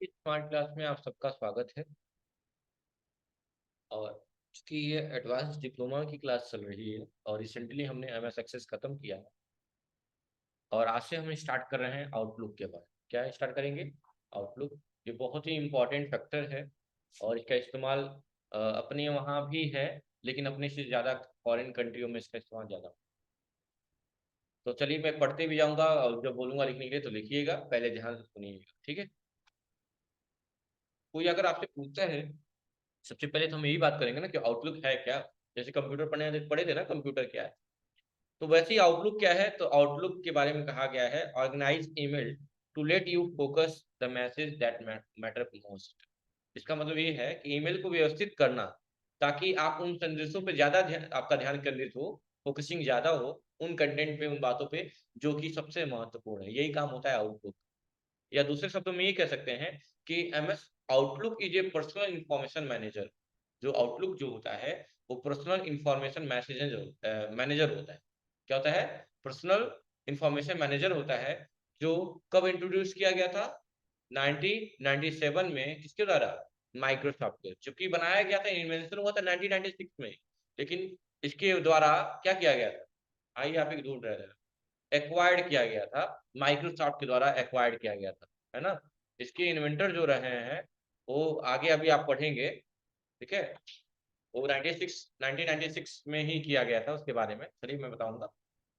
इस smart class में आप सबका स्वागत है। और चूंकि ये एडवांस डिप्लोमा की क्लास चल रही है और रिसेंटली हमने एमएस एक्सेस खत्म किया है और आज से हम स्टार्ट कर रहे हैं आउटलुक के बाद। क्या स्टार्ट करेंगे? आउटलुक। ये बहुत ही इम्पोर्टेंट फैक्टर है और इसका इस्तेमाल अपने वहाँ भी है, लेकिन अपने से ज़्यादा फॉरेन कंट्रियों में इसका इस्तेमाल ज़्यादा। तो चलिए, मैं पढ़ते भी जाऊँगा और जब बोलूँगा लिखने के लिए तो लिखिएगा, पहले ध्यान से सुनिएगा, ठीक है? कोई अगर आपसे पूछता है, सबसे पहले तो हम यही बात करेंगे ना कि आउटलुक है क्या। जैसे कंप्यूटर पढ़े थे ना, कंप्यूटर क्या है, तो वैसे ही आउटलुक क्या है। तो आउटलुक के बारे में कहा गया है, organise email to let you focus the message that matter most. इसका मतलब ये है कि ईमेल को व्यवस्थित करना ताकि आप उन संदेशों पे ज्यादा आपका ध्यान केंद्रित हो, फोकसिंग ज्यादा हो उन कंटेंट पे, उन बातों पे जो कि सबसे महत्वपूर्ण है। यही काम होता है आउटलुक। या दूसरे शब्दों में ये कह सकते हैं कि MS outlook is a personal information manager. जो आउटलुक जो होता है वो पर्सनल इंफॉर्मेशन मैनेजर होता है। क्या होता है? पर्सनल इंफॉर्मेशन मैनेजर होता है। जो कब इंट्रोड्यूस किया गया था? 1997 में। किसके द्वारा? माइक्रोसॉफ्ट के। चूंकि बनाया गया था, इन्वेंशन हुआ था 1996 में, लेकिन इसके द्वारा क्या किया गया था? आइए, आप एक दूर रह एक्वायर्ड किया गया था। माइक्रोसॉफ्ट के द्वारा एक्वायर्ड किया गया था, है ना। इसके इन्वेंटर जो रहे हैं वो आगे अभी आप पढ़ेंगे, ठीक है। वो 1996 में ही किया गया था, उसके बारे में चलिए मैं बताऊंगा।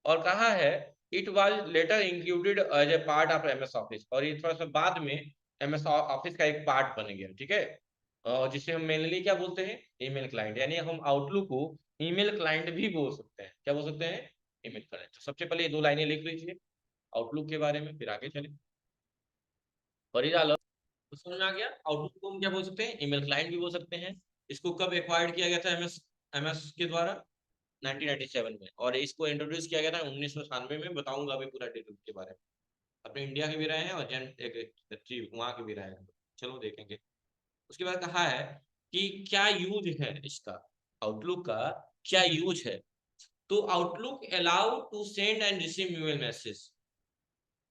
और कहा है it was later included as a part of MS Office, और ये थोड़ा सा बाद में एमएस ऑफिस का एक पार्ट बन गया, ठीक है। और जिसे हम मेनली क्या बोलते हैं? Email client. यानी हम आउटलुक को ईमेल क्लाइंट भी बोल सकते हैं। क्या बोल सकते हैं? Email client. तो सबसे पहले ये दो लाइनें लिख लीजिए आउटलुक के बारे में, फिर आगे चले। तो समझ में आ गया। आउटलुक को हम क्या बोल सकते हैं? ईमेल क्लाइंट भी बोल सकते हैं। इसको कब एक्वायर्ड किया गया था? एमएस एमएस के द्वारा 1997 में। और इसको इंट्रोड्यूस किया गया था 1996 में। बताऊंगा अभी पूरा डिटेल के बारे में। अपने इंडिया के भी रहे हैं और जन एक वहां के भी रहे हैं। चलो देखेंगे। उसके बाद कहा है कि क्या यूज है इसका, आउटलुक का क्या यूज है। तो Outlook allow to send and receive email message.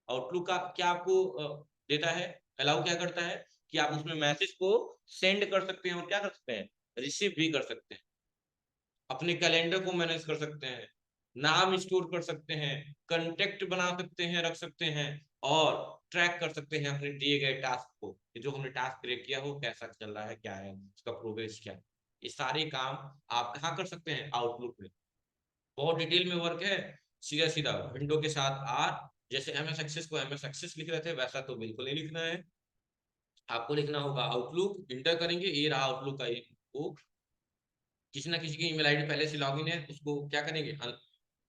Outlook का क्या आपको देता है? अलाउ क्या करता है कि आप उसमें मैसेज को सेंड कर सकते हैं और क्या कर सकते हैं? रिसीव भी कर सकते हैं। अपने कैलेंडर को मैनेज कर सकते हैं, नाम स्टोर कर सकते हैं, कंटेक्ट बना सकते हैं, रख सकते हैं, और ट्रैक कर सकते हैं अपने दिए गए टास्क को कि जो हमने टास्क क्रिएट किया हो कैसा चल रहा है, क्या है उसका प्रोग्रेस, क्या है। ये सारे काम आप कहाँ कर सकते हैं? आउटलुक में। बहुत डिटेल में वर्क है। सीधा सीधा विंडो के साथ आर, जैसे एमएस एक्सेस को एमएस एक्सेस लिख रहे थे वैसा तो बिल्कुल नहीं लिखना है। आपको लिखना होगा आउटलुक। इंटर करेंगे, ये रहा आउटलुक का वो। किसी ना किसी की ईमेल आईडी पहले से लॉगिन है, उसको क्या करेंगे?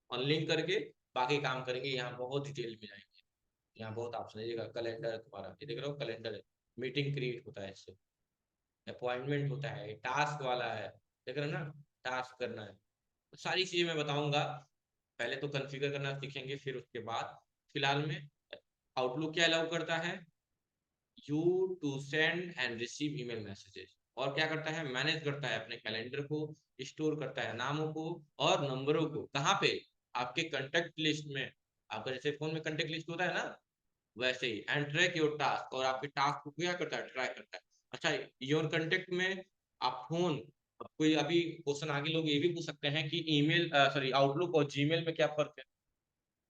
अनलिंक करके बाकी काम करेंगे। यहाँ बहुत डिटेल में जाएंगे। यहाँ बहुत ऑप्शन है। कैलेंडर तुम्हारा, ये देख रहे हो कैलेंडर है। मीटिंग क्रिएट होता है इससे, अपॉइंटमेंट होता है, टास्क वाला है, देख रहे हो ना, टास्क करना है। तो सारी चीजें मैं बताऊंगा। पहले तो कॉन्फ़िगर करना सीखेंगे, फिर उसके बाद फिलहाल में आउटलुक क्या अलाउ करता है? You to send and receive email messages. और क्या करता है? मैनेज करता है अपने कैलेंडर को, स्टोर करता है नामों को और नंबरों को। कहाँ पे? आपके कंटेक्ट लिस्ट में। आपका जैसे फोन में कंटेक्ट लिस्ट होता है ना, वैसे ही। एंड ट्रैक योर टास्क, और आपके टास्क को क्या करता है? ट्रैक करता है। अच्छा, योर कंटेक्ट में आप फोन, अब कोई अभी क्वेश्चन आगे लोग ये भी पूछ सकते हैं कि ईमेल सॉरी आउटलुक और जीमेल में क्या फर्क है।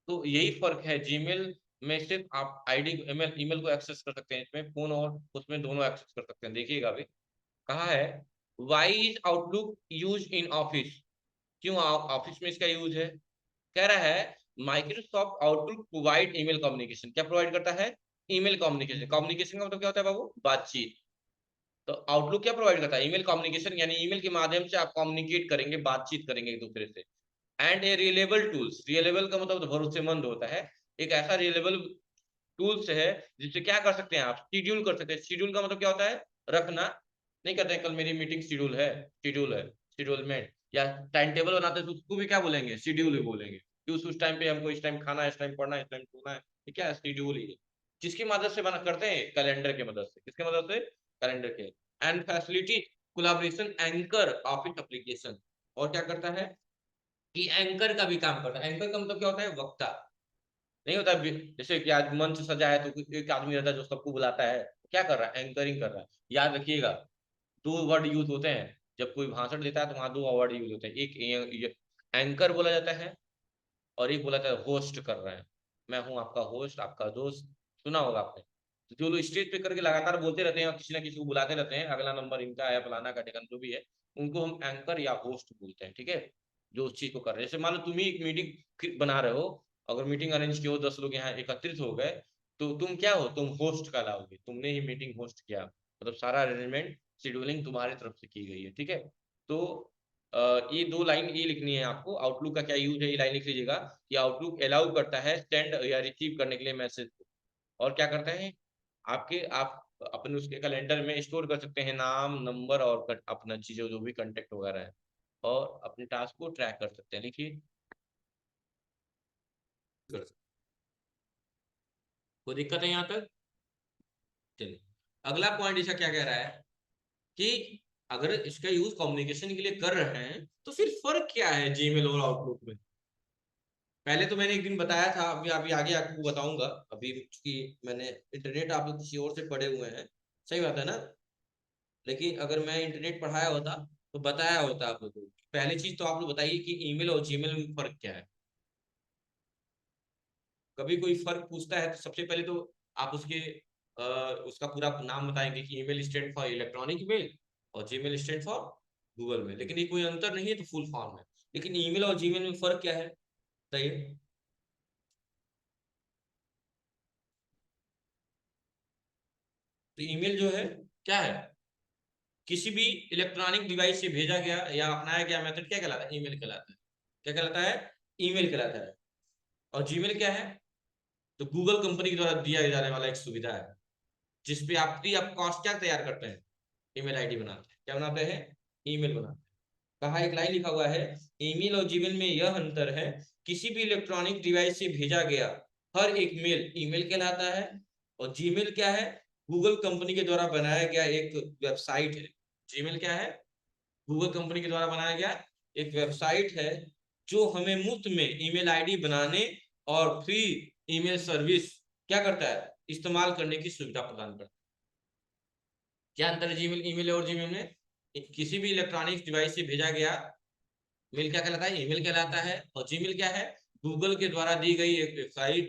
तो यही फर्क है। जीमेल में सिर्फ आप आईडी ईमेल ईमेल को एक्सेस कर सकते हैं, इसमें फोन और उसमें दोनों एक्सेस कर सकते हैं। देखिएगा अभी कहा है why is Outlook use in office. क्यों ऑफिस में इसका यूज है? कह रहा है Microsoft Outlook provide email communication. क्या प्रोवाइड करता है? Email communication. कम्युनिकेशन का मतलब क्या होता है बाबू? बातचीत। तो आउटलुक क्या प्रोवाइड करता है? Email communication. यानी ईमेल के माध्यम से आप कम्युनिकेट करेंगे, बातचीत करेंगे एक दूसरे से। And A reliable tools. Reliable का मतलब तो भरोसेमंद होता है। एक ऐसा रिलेबल टूल्स है जिससे क्या कर सकते हैं आप? शेड्यूल कर सकते हैं। शेड्यूल का मतलब क्या होता है? रखना। नहीं कहते हैं कल मेरी मीटिंग शेड्यूल है, शेड्यूलमेंट। या टाइम टेबल बनाते हैं तो उसको भी क्या बोलेंगे? शेड्यूल ही बोलेंगे कि उस टाइम पे हमको इस टाइम खाना है, इस टाइम पढ़ना है, इस टाइम सोना है। ये क्या है? शेड्यूल ही है। जिसकी मदद से बना करते हैं? कैलेंडर की मदद से। किसकी मदद से? कैलेंडर के। And facility collaboration anchor office application. और क्या करता है कि एंकर का भी काम करता है। एंकर का मतलब क्या होता है? वक्ता। नहीं होता जैसे कि आज मंच सजा है तो एक आदमी रहता है जो सबको बुलाता है, क्या कर रहा है, एंकरिंग कर रहा है। याद रखिएगा, दो वर्ड यूज होते हैं जब कोई भाषण देता है, तो वहां दो वर्ड यूज होते हैं, एक एंकर बोला जाता है और एक बोला जाता है होस्ट कर रहा है। मैं हूँ आपका होस्ट, आपका दोस्त, सुना होगा आपने। तो जो लोग स्टेज पे करके लगातार बोलते रहते हैं और किसी ना किसी को बुलाते रहते हैं, अगला नंबर इनका है, फलाना का ढिकाना जो भी है, उनको हम एंकर या होस्ट बोलते हैं, ठीक है। जो उस चीज को कर रहे हैं, जैसे मान लो तुम ही एक मीटिंग बना रहे हो, अगर मीटिंग अरेंज की हो, 10 लोग यहाँ एकत्रित हो गए, तो तुम क्या हो, तुम होस्ट कहलाओगे, तुमने ही मीटिंग होस्ट किया, मतलब सारा अरेंजमेंट शेड्यूलिंग तुम्हारी तरफ से की गई है, ठीक है। तो ये दो लाइन ये लिखनी है आपको। आउटलुक का क्या यूज है, ये लाइन लिख लीजिएगा कि आउटलुक अलाउ करता है सेंड या रिसीव करने के लिए मैसेज को, और क्या करता है, आप अपने उसके कैलेंडर में स्टोर कर सकते हैं नाम, नंबर और अपना चीजें जो भी कांटेक्ट वगैरह है, और अपने टास्क को ट्रैक कर सकते हैं। लिखिए, कर सकते। कोई दिक्कत है यहाँ तक? चलिए, अगला पॉइंट इसका क्या कह रहा है कि अगर इसका यूज कम्युनिकेशन के लिए कर रहे हैं तो फिर फर्क क्या है जीमेल और आउटलुक में। पहले तो मैंने एक दिन बताया था, अभी आगे आपको बताऊंगा। अभी चूंकि मैंने इंटरनेट आप लोग किसी और से पढ़े हुए हैं, सही बात है ना, लेकिन अगर मैं इंटरनेट पढ़ाया होता तो बताया होता आप लोगों को। पहली चीज तो आप लोग बताइए कि ईमेल और जीमेल में फर्क क्या है। कभी कोई फर्क पूछता है तो सबसे पहले तो आप उसका पूरा नाम बताएंगे कि email stand for electronic mail और Gmail stand for Google mail, लेकिन ये कोई अंतर नहीं है, तो फुल फॉर्म है। लेकिन ईमेल और जीमेल में फर्क क्या है, बताइए। तो ईमेल जो है क्या है, किसी भी इलेक्ट्रॉनिक डिवाइस से भेजा गया या अपनाया गया मेथड क्या कहलाता है, ईमेल कहलाता है। क्या कहलाता है, ईमेल कहलाता है। और जीमेल क्या है, तो गूगल कंपनी के द्वारा दिया जाने वाला एक सुविधा है, जिसपे आप फ्री ऑफ कॉस्ट क्या तैयार करते हैं, ईमेल आईडी बनाते हैं। क्या बनाते हैं, ईमेल बनाते हैं। कहा एक लाइन लिखा हुआ है, ईमेल और जीमेल में यह अंतर है, किसी भी इलेक्ट्रॉनिक डिवाइस से भेजा गया हर एक मेल ईमेल कहलाता है, और जीमेल क्या है, गूगल कंपनी के द्वारा बनाया गया एक वेबसाइट है। जीमेल क्या है, गूगल कंपनी के द्वारा बनाया गया एक वेबसाइट है, जो हमें मुफ्त में ईमेल आईडी बनाने और फ्री ईमेल सर्विस क्या करता है, इस्तेमाल करने की सुविधा प्रदान करता है। क्या अंतर है जीमेल, ईमेल और जीमेल में? किसी भी इलेक्ट्रॉनिक डिवाइस से भेजा गया मेल क्या कहलाता है, ईमेल कहलाता है। और जीमेल क्या है, गूगल के द्वारा दी गई एक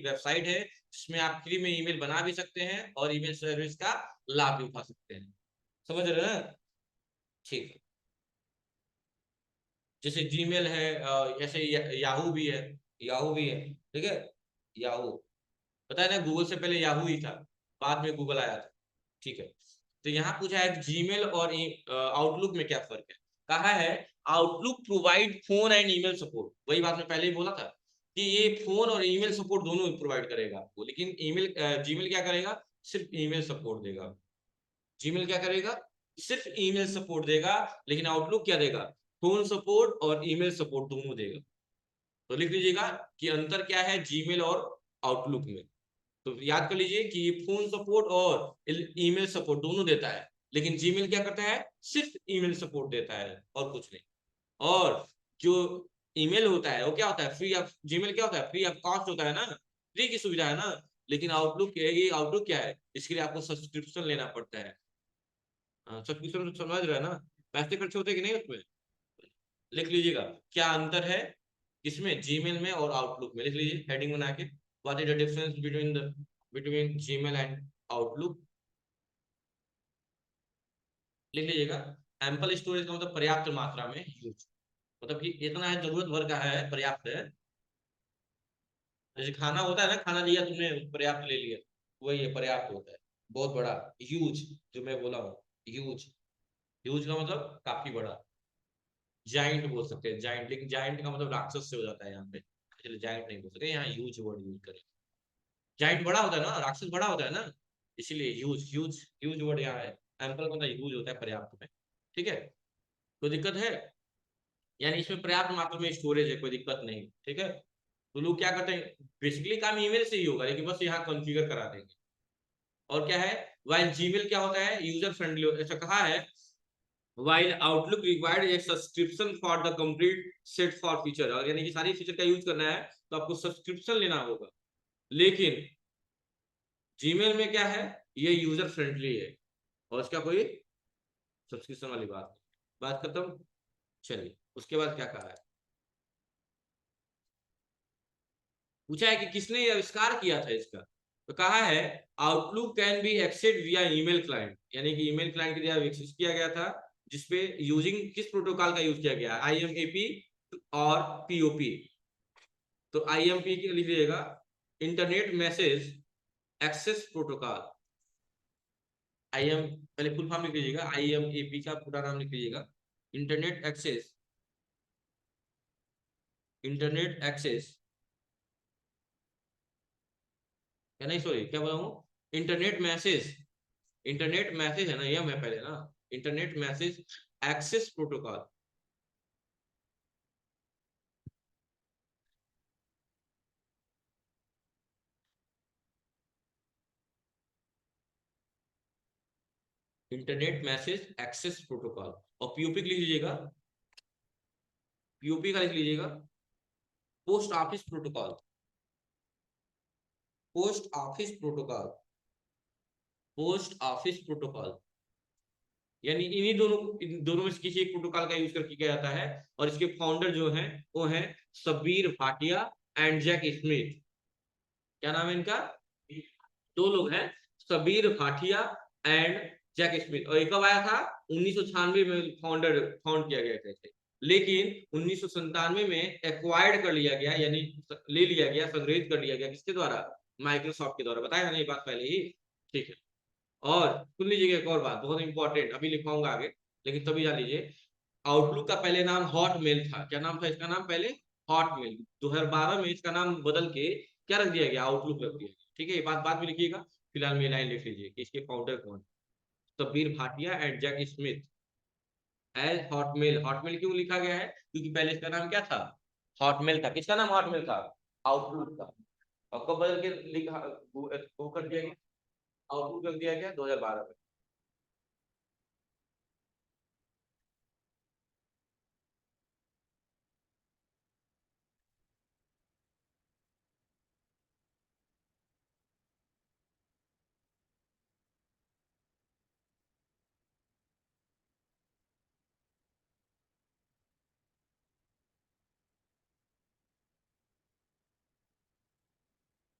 वेबसाइट है, जिसमें आप फ्री में ईमेल बना भी सकते हैं और ईमेल सर्विस का लाभ भी उठा सकते हैं। समझ रहे हैं ना? ठीक है। जैसे जीमेल है, ऐसे याहू भी है, याहू भी है, ठीक है। याहू, पता है ना, गूगल से पहले याहू ही था, बाद में गूगल आया था, ठीक है। तो यहाँ पूछा है जीमेल और आउटलुक में क्या फर्क है। कहा है outlook provide phone and email support, वही बात मैं पहले ही बोला था कि ये फोन और ईमेल सपोर्ट दोनों प्रोवाइड करेगा आपको, लेकिन ईमेल जीमेल क्या करेगा, सिर्फ ईमेल सपोर्ट देगा। जीमेल क्या करेगा, सिर्फ ईमेल सपोर्ट देगा, लेकिन आउटलुक क्या देगा, फोन सपोर्ट और ईमेल सपोर्ट दोनों देगा। तो लिख लीजिएगा कि अंतर क्या है जीमेल और आउटलुक में। तो याद कर लीजिए कि ये फोन सपोर्ट और ईमेल सपोर्ट दोनों देता है, लेकिन जीमेल क्या करता है, सिर्फ ईमेल सपोर्ट देता है और कुछ नहीं। और जो ईमेल होता है वो क्या होता है, फ्री ऑफ, जीमेल क्या होता है, फ्री ऑफ कॉस्ट होता है ना, फ्री की सुविधा है ना। लेकिन आउटलुक, ये आउटलुक क्या है, इसके लिए आपको सब्सक्रिप्शन लेना पड़ता है। सब्सक्रिप्शन समझ रहे हैं ना, पैसे खर्च होते कि नहीं उसमें। लिख लीजिएगा क्या अंतर है इसमें, जीमेल में और आउटलुक में। लिख लीजिए हेडिंग बना के, what is the difference between Gmail and outlook. लिख लीजिएगा, एम्पल स्टोरेज का मतलब पर्याप्त मात्रा में यूज, मतलब कि इतना है, जरूरत भर का है, पर्याप्त है। जैसे खाना होता है ना, खाना लिया तुमने, पर्याप्त ले लिया, वही है, पर्याप्त होता है। बहुत बड़ा, ह्यूज, जो मैं बोला हूँ, ह्यूज। ह्यूज का मतलब काफी बड़ा, जाइंट बोल सकते हैं, जाइंट, लेकिन जाइंट का मतलब राक्षस से हो जाता है यहाँ पे, इसलिए जाइंट नहीं बोल सकते, यहाँ ह्यूज वर्ड यूज करें। जाइंट बड़ा होता है ना, राक्षस बड़ा होता है ना, इसीलिए ह्यूज, ह्यूज ह्यूज वर्ड यहाँ है। एम्पल का मतलब ह्यूज होता है, पर्याप्त में, ठीक है। कोई दिक्कत है, यानी इसमें पर्याप्त मात्रा में स्टोरेज है, कोई दिक्कत नहीं, ठीक है। तो लोग क्या करते हैं, बेसिकली काम ईमेल से ही होगा, लेकिन बस यहाँ कॉन्फ़िगर करा देंगे। और क्या है, वाइल जीमेल क्या होता है, यूजर फ्रेंडली, ऐसा कहा है, while outlook required A subscription for the complete set for feature, और यानी कि सारी फीचर का यूज करना है तो आपको सब्सक्रिप्शन लेना होगा। लेकिन जीमेल में क्या है, ये यूजर फ्रेंडली है और इसका कोई सब्सक्रिप्शन वाली बात खत्म। चलिए उसके बाद क्या कहा है, पूछा है कि किसने ये आविष्कार किया था इसका। तो कहा है आउटलुक कैन बी एक्सेड विया ईमेल क्लाइंट, यानी कि ईमेल क्लाइंट के द्वारा विकसित किया गया था, जिसपे यूजिंग किस प्रोटोकॉल का यूज किया गया, IMAP और POP। तो IMP के लिख लीजिएगा, इंटरनेट मैसेज एक्सेस प्रोटोकॉल। पहले फुल फॉर्म लिख लीजिएगा, IMAP का पूरा नाम लिख लीजिएगा, इंटरनेट एक्सेस, इंटरनेट एक्सेस, या नहीं सॉरी क्या बोला हूँ, इंटरनेट मैसेज, इंटरनेट मैसेज है ना, यह मैं पहले ना, internet message access protocol. Internet message access protocol. और POP लिख लीजिएगा, POP का लिख लीजिएगा, post office protocol, post office protocol, post office protocol. यानी इन दोनों में से किसी एक प्रोटोकॉल का यूज करके किया जाता है। और इसके फाउंडर जो हैं वो हैं Sabeer Bhatia and Jack Smith. क्या नाम है इनका, दो लोग हैं, Sabeer Bhatia and Jack Smith. और ये कब आया था, 1996 में फाउंड किया गया था इसे। लेकिन 1997 में एक्वायर्ड कर लिया गया, यानी ले लिया गया, संग्रहित कर लिया गया, किसके द्वारा, माइक्रोसॉफ्ट के द्वारा। बताया ना ये बात पहले ही, ठीक है। और सुन लीजिएगा एक और बात बहुत इंपॉर्टेंट, अभी लिखवाऊंगा आगे, लेकिन तभी जान लीजिए। आउटलुक का पहले नाम हॉटमेल था। क्या नाम था इसका, नाम पहले हॉटमेल। 2012 में इसका नाम बदल के क्या रख दिया गया, आउटलुक रख दिया गया। ठीक है, ये बात बाद में लिखिएगा, फिलहाल में लाइन लिख लीजिए कि इसके फाउंडर कौन, Sabeer Bhatia and Jack Smith as Hotmail. Hotmail क्यों लिखा गया है, क्योंकि पहले इसका नाम क्या था, हॉटमेल था। किसका नाम हॉटमेल था, आउटलुक का। और कब बदल के लिखा वो कर दिया गया, आउटलुक कर दिया गया 2012 में।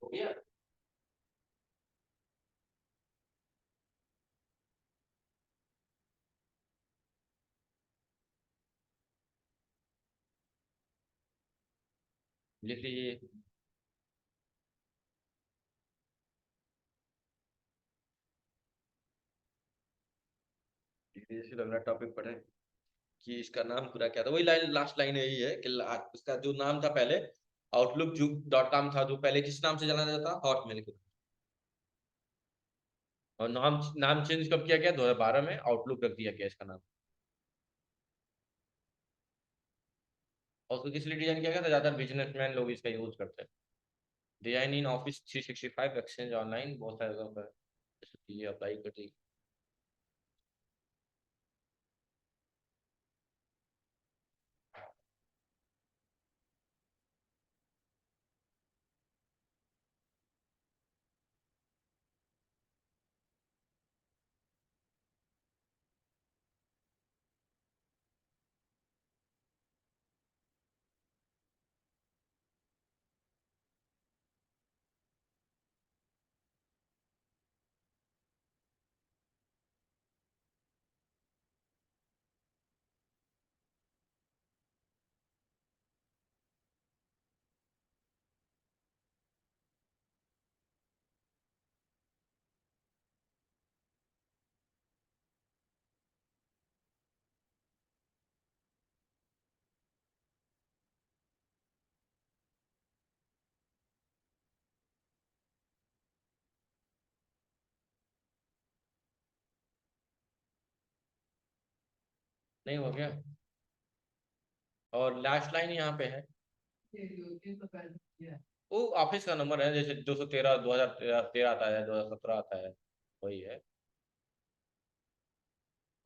हो गया। लिख लीजिए। जैसे लग रहा टॉपिक पढ़े कि इसका नाम पूरा क्या था, वही लाइन, लास्ट लाइन यही है कि इसका जो नाम था पहले, outlook.com था, जो पहले किस नाम से जाना जाता था, हॉटमेल के। और नाम नाम चेंज कब किया गया, 2012 में आउटलुक रख दिया गया इसका नाम। और उसको किस लिए डिजाइन किया गया था, ज्यादातर बिजनेसमैन लोग इसका यूज करते हैं। Design in office 365 exchange online, बहुत सारे जगह पर चीजें अप्लाई कर दी। नहीं हो गया। और लास्ट लाइन यहाँ पे है, वो ऑफिस का नंबर है, जैसे 213, 2013 आता है, 2017 आता है, वही है।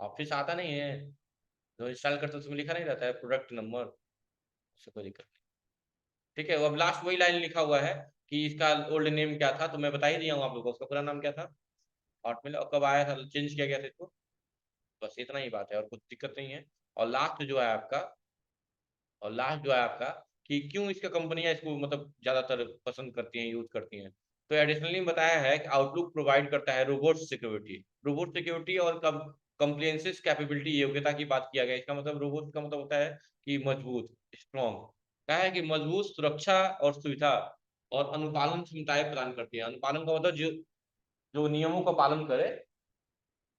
ऑफिस आता नहीं है, जो इंस्टॉल करते हो उसमें लिखा नहीं रहता है प्रोडक्ट नंबर, उससे कोई दिक्कत नहीं। ठीक है, अब लास्ट वही लाइन लिखा हुआ है कि इसका ओल्ड नेम क्या था, तो मैं बता ही दिया हूँ आप लोगों को, उसका पूरा नाम क्या था हॉटमेल, और कब आया था चेंज किया गया था इसको। बस इतना ही बात है और कुछ दिक्कत नहीं है। और लास्ट जो है आपका, और लास्ट जो है आपका कि क्यों इसका कंपनियां इसको मतलब ज्यादातर पसंद करती हैं, यूज करती हैं। तो एडिशनली बताया है कि आउटलुक प्रोवाइड करता है रोबोट सिक्योरिटी और कंप्लेंसेस कैपेबिलिटी, योग्यता की बात किया गया। इसका मतलब रोबोट का मतलब होता है कि मजबूत, स्ट्रॉन्ग। क्या है कि मजबूत सुरक्षा और सुविधा और अनुपालन क्षमताएं प्रदान करती है। अनुपालन का मतलब जो जो नियमों का पालन करे,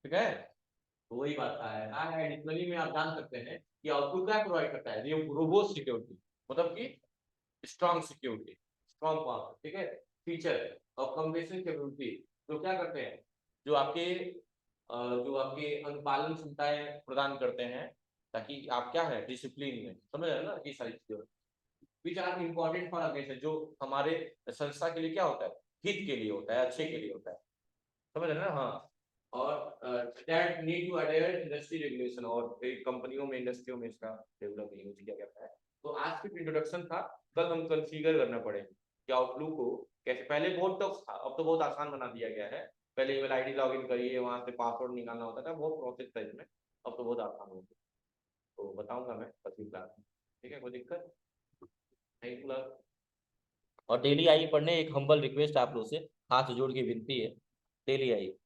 ठीक है। तो वही बात है एडिशनली में आप जान सकते हैं कि आउटपुट क्या प्रोवाइड करता है, रोबोट सिक्योरिटी मतलब कि स्ट्रॉन्ग सिक्योरिटी, स्ट्रॉन्ग पावर, ठीक है। फीचर और कम्युनिकेशन कैपेबिलिटी जो क्या करते हैं, जो आपके जो आपके अनुपालन क्षमताएं प्रदान करते हैं, ताकि आप क्या है डिसिप्लिन में, समझ रहे हैं ना, ये सारी चीजें which are important for organisation, जो हमारे संस्था के लिए क्या होता है, हित के लिए होता है, अच्छे के लिए होता है, समझ रहे हैं ना। हाँ, और that need to adhere industry regulation, और कंपनियों में इंडस्ट्रियों में इसका डेवलप यूज किया जाता है। तो आज सिर्फ इंट्रोडक्शन था, कल हम कंफिगर करना पड़ेगा कि आउटलुक को कैसे, पहले बहुत टफ था, अब तो बहुत आसान बना दिया गया है। पहले ईमेल आईडी लॉग इन करिए, वहां से पासवर्ड निकालना होता था, बहुत प्रोसेस था इसमें, अब तो बहुत आसान हो गया। तो बताऊंगा मैं पच्चीस क्लास में, ठीक है, कोई दिक्कत। Thank you. और डेली आइए पढ़ने, एक हम्बल रिक्वेस्ट आप लोग से, हाथ जोड़ के विनती है, डेली आइए।